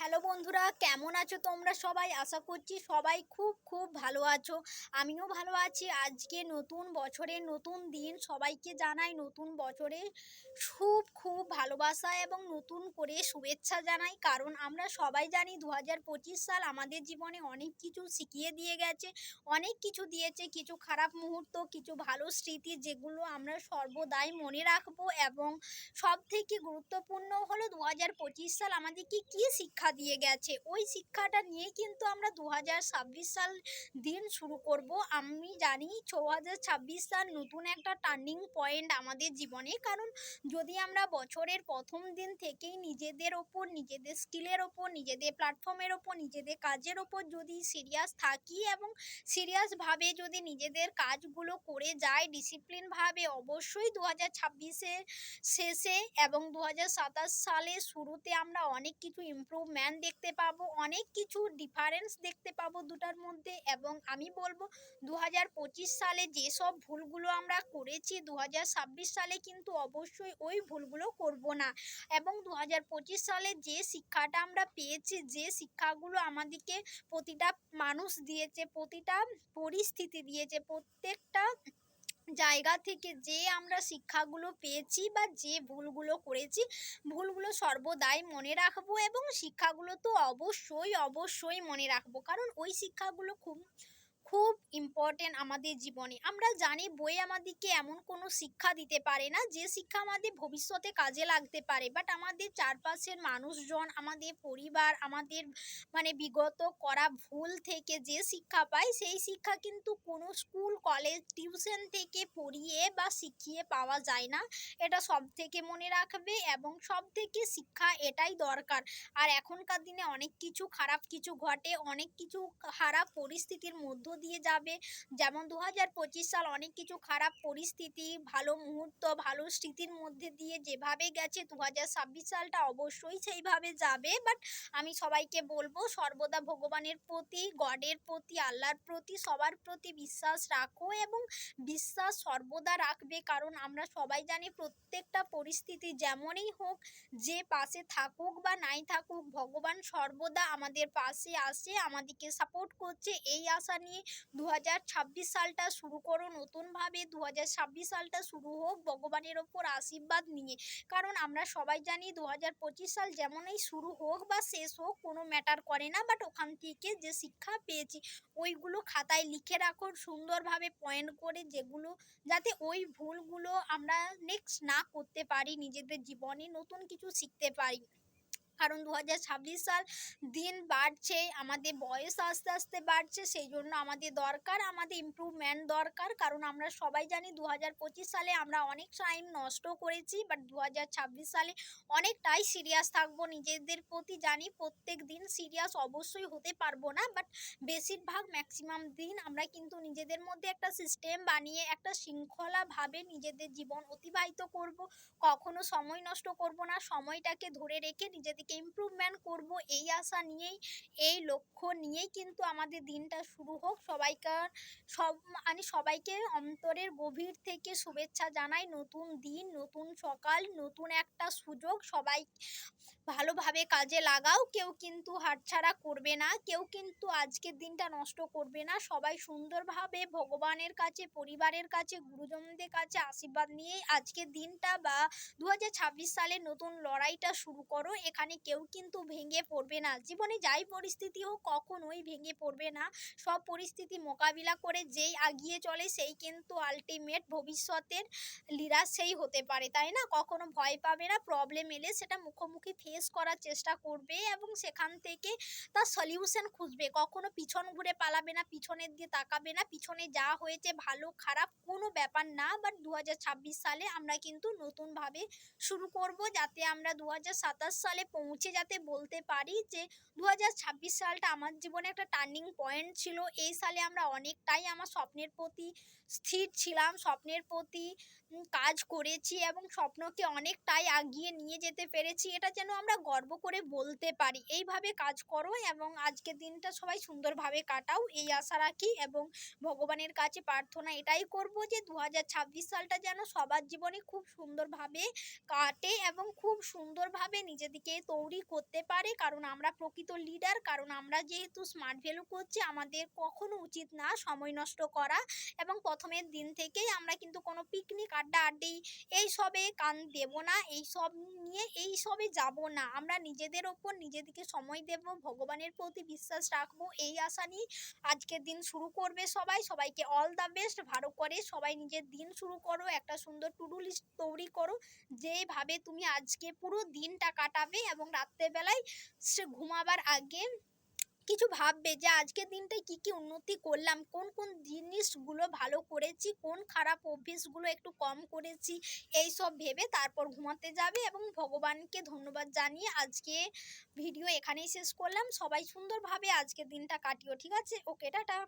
Hello বন্ধুরা, কেমন আছো তোমরা সবাই? আশা করছি সবাই খুব খুব ভালো আছো। আমিও ভালো আছি। আজকে নতুন বছরের নতুন দিন, সবাইকে জানাই নতুন বছরের খুব খুব ভালোবাসা এবং নতুন করে শুভেচ্ছা জানাই। কারণ আমরা সবাই জানি 2025 সাল আমাদের জীবনে অনেক কিছু শিখিয়ে দিয়ে গেছে, অনেক কিছু দিয়েছে, কিছু খারাপ মুহূর্ত, কিছু ভালো স্মৃতি, যেগুলো আমরা সর্বদাই মনে রাখবো। এবং সবথেকে গুরুত্বপূর্ণ হলো 2025 সাল আমাদেরকে কি শিক্ষা দিয়ে গেছে, ওই শিক্ষাটা নিয়ে কিন্তু আমরা 2026 সাল দিন শুরু করব। আমি জানি 2026 সাল নতুন একটা টার্নিং পয়েন্ট আমাদের জীবনে। কারণ যদি আমরা বছরের প্রথম দিন থেকেই নিজেদের ওপর, নিজেদের স্কিলের ওপর, নিজেদের প্ল্যাটফর্মের ওপর, নিজেদের কাজের ওপর যদি সিরিয়াস থাকি এবং সিরিয়াসভাবে যদি নিজেদের কাজগুলো করে যাই ডিসিপ্লিনভাবে, অবশ্যই 2026-এর শেষে এবং 2027 সালের শুরুতে আমরা অনেক কিছু ইমপ্রুভমেন্ট দেখতে পাবো, অনেক কিছু ডিফারেন্স দেখতে পাবো দুটার মধ্যে। এবং আমি বলবো 2025 সালে যেসব ভুলগুলো আমরা করেছি 2026 সালে কিন্তু অবশ্যই ওই ভুলগুলো করব না। এবং 2025 সালে যে শিক্ষাটা আমরা পেয়েছি, যে শিক্ষাগুলো আমাদেরকে প্রতিটা মানুষ দিয়েছে, প্রতিটা পরিস্থিতি দিয়েছে, প্রত্যেকটা জায়গা থেকে যে আমরা শিক্ষাগুলো পেয়েছি বা যে ভুলগুলো করেছি, ভুলগুলো সর্বদাই মনে রাখবো এবং শিক্ষাগুলো তো অবশ্যই অবশ্যই মনে রাখবো। কারণ ওই শিক্ষাগুলো খুব খুব ইম্পর্টেন্ট আমাদের জীবনে। আমরা জানি বই আমাদেরকে এমন কোনো শিক্ষা দিতে পারে না যে শিক্ষা আমাদের ভবিষ্যতে কাজে লাগতে পারে, বাট আমাদের চারপাশের মানুষজন, আমাদের পরিবার, আমাদের বিগত করা ভুল থেকে যে শিক্ষা পাই, সেই শিক্ষা কিন্তু কোনো স্কুল, কলেজ, টিউশন থেকে পড়িয়ে বা শিখিয়ে পাওয়া যায় না। এটা সব থেকে মনে রাখবে। এবং সব থেকে শিক্ষা এটাই দরকার। আর এখনকার দিনে অনেক কিছু খারাপ কিছু ঘটে, অনেক কিছু খারাপ পরিস্থিতির মধ্য দিয়ে যাবে। যেমন 2025 সাল অনেক কিছু খারাপ পরিস্থিতি, ভালো মুহূর্ত, ভালো স্মৃতির মধ্যে দিয়ে যেভাবে গেছে 2026 সালটা অবশ্যই সেইভাবে যাবে। বাট আমি সবাইকে বলবো সর্বদা ভগবানের প্রতি, গডের প্রতি, আল্লাহর প্রতি, সবার প্রতি বিশ্বাস রাখো এবং বিশ্বাস সর্বদা রাখবে। কারণ আমরা সবাই জানি প্রত্যেকটা পরিস্থিতি যেমনই হোক, যে পাশে থাকুক বা নাই থাকুক, ভগবান সর্বদা আমাদের পাশে আসে, আমাদেরকে সাপোর্ট করছে। এই আশা নিয়ে 2026 সালটা শুরু করো নতুনভাবে। 2026 সালটা শুরু হোক ভগবানের ওপর আশীর্বাদ নিয়ে। কারণ আমরা সবাই জানি 2025 সাল যেমনই শুরু হোক বা শেষ হোক কোনো ম্যাটার করে না, বাট ওখান থেকে যে শিক্ষা পেয়েছি ওইগুলো খাতায় লিখে রাখো সুন্দরভাবে পয়েন্ট করে, যেগুলো যাতে ওই ভুলগুলো আমরা নেক্সট না করতে পারি, নিজেদের জীবনে নতুন কিছু শিখতে পারি। কারণ 2026 সাল দিন বাড়ছে, আমাদের বয়স আস্তে আস্তে বাড়ছে, সেই জন্য আমাদের দরকার, আমাদের ইমপ্রুভমেন্ট দরকার। কারণ আমরা সবাই জানি 2025 সালে আমরা অনেক টাইম নষ্ট করেছি, বাট 2026 সালে অনেকটাই সিরিয়াস থাকবো নিজেদের প্রতি। জানি প্রত্যেক দিন সিরিয়াস অবশ্যই হতে পারবো না, বাট বেশিরভাগ ম্যাক্সিমাম দিন আমরা কিন্তু নিজেদের মধ্যে একটা সিস্টেম বানিয়ে একটা শৃঙ্খলাভাবে নিজেদের জীবন অতিবাহিত করব। কখনো সময় নষ্ট করব না, সময়টাকে ধরে রেখে নিজেদেরকে ইমপ্রুভমেন্ট করব, এই আশা নিয়েই, এই লক্ষ্য নিয়েই কিন্তু আমাদের দিনটা শুরু হোক। আমি সবাইকে অন্তরের গভীর থেকে শুভেচ্ছা জানাই। নতুন দিন, নতুন সকাল, নতুন একটা সুযোগ, সবাই ভালোভাবে কাজে লাগাও। কেউ কিন্তু হাতছাড়া করবে না, কেউ কিন্তু আজকের দিনটা নষ্ট করবে না। সবাই সুন্দরভাবে ভগবানের কাছে, পরিবারের কাছে, গুরুজনদের কাছে আশীর্বাদ নিয়ে আজকের দিনটা বা 2026 সালের নতুন লড়াইটা শুরু করো। এখানে কেউ কিন্তু ভেঙে পড়বে না। জীবনে যাই পরিস্থিতি হোক কখনোই ভেঙে পড়বে না। সব পরিস্থিতি মোকাবিলা করে যেই এগিয়ে চলে সেই কিন্তু আলটিমেট ভবিষ্যতের লিডার সেই হতে পারে, তাই না? কখনো ভয় পাবে না, প্রবলেম এলে সেটা মুখোমুখি ফেস করার চেষ্টা করবে এবং সেখান থেকে তার সলিউশন খুঁজবে। কখনো পিছন ঘুরে পালাবে না, পিছনের দিয়ে তাকাবে না। পিছনে যা হয়েছে ভালো খারাপ কোনো ব্যাপার না, বাট 2026 সালে আমরা কিন্তু নতুনভাবে শুরু করব, যাতে আমরা 2027 সালে পৌঁছে যাতে বলতে পারি যে 2026 সালটা আমার জীবনে একটা টার্নিং পয়েন্ট ছিল। এই সালে আমরা অনেকটাই আমার স্বপ্নের প্রতি স্থির ছিলাম, স্বপ্নের প্রতি কাজ করেছি এবং স্বপ্নকে অনেকটাই আগিয়ে নিয়ে যেতে পেরেছি। এটা যেন আমরা গর্ব করে বলতে পারি। এইভাবে কাজ করো এবং আজকের দিনটা সবাই সুন্দরভাবে কাটাও, এই আশা রাখি এবং ভগবানের কাছে প্রার্থনা এটাই করব যে ২০২৬ সালটা যেন সবার জীবনে খুব সুন্দরভাবে কাটে এবং খুব সুন্দরভাবে নিজেদেরকে তৈরি করতে পারে। কারণ আমরা প্রকৃত লিডার, কারণ আমরা যেহেতু স্মার্ট ভ্যালু করছি, আমাদের কখনো উচিত না সময় নষ্ট করা এবং প্রথমের দিন থেকেই আমরা কিন্তু কোনো পিকনিক আড্ডি এইসবে কান দেব না, এইসব নিয়ে এইসবে যাব না। আমরা নিজেদের ওপর নিজেদেরকে সময় দেব, ভগবানের প্রতি বিশ্বাস রাখবো, এই আশা নিয়ে আজকের দিন শুরু করবে সবাই। সবাইকে অল দ্য বেস্ট। ভালো করে সবাই নিজের দিন শুরু করো, একটা সুন্দর টু ডু লিস্ট তৈরি করো, যেভাবে তুমি আজকে পুরো দিনটা কাটাবে এবং রাত্রেবেলায় ঘুমাবার আগে কিছু ভাববে যে আজকের দিনটায় কি কি উন্নতি করলাম, কোন কোন জিনিসগুলো ভালো করেছি, কোন খারাপ অভ্যেসগুলো একটু কম করেছি, এই সব ভেবে তারপর ঘুমাতে যাবে এবং ভগবানকে ধন্যবাদ জানিয়ে আজকে ভিডিও এখানেই শেষ করলাম। সবাই সুন্দরভাবে আজকের দিনটা কাটিও, ঠিক আছে? ওকে, টাটা।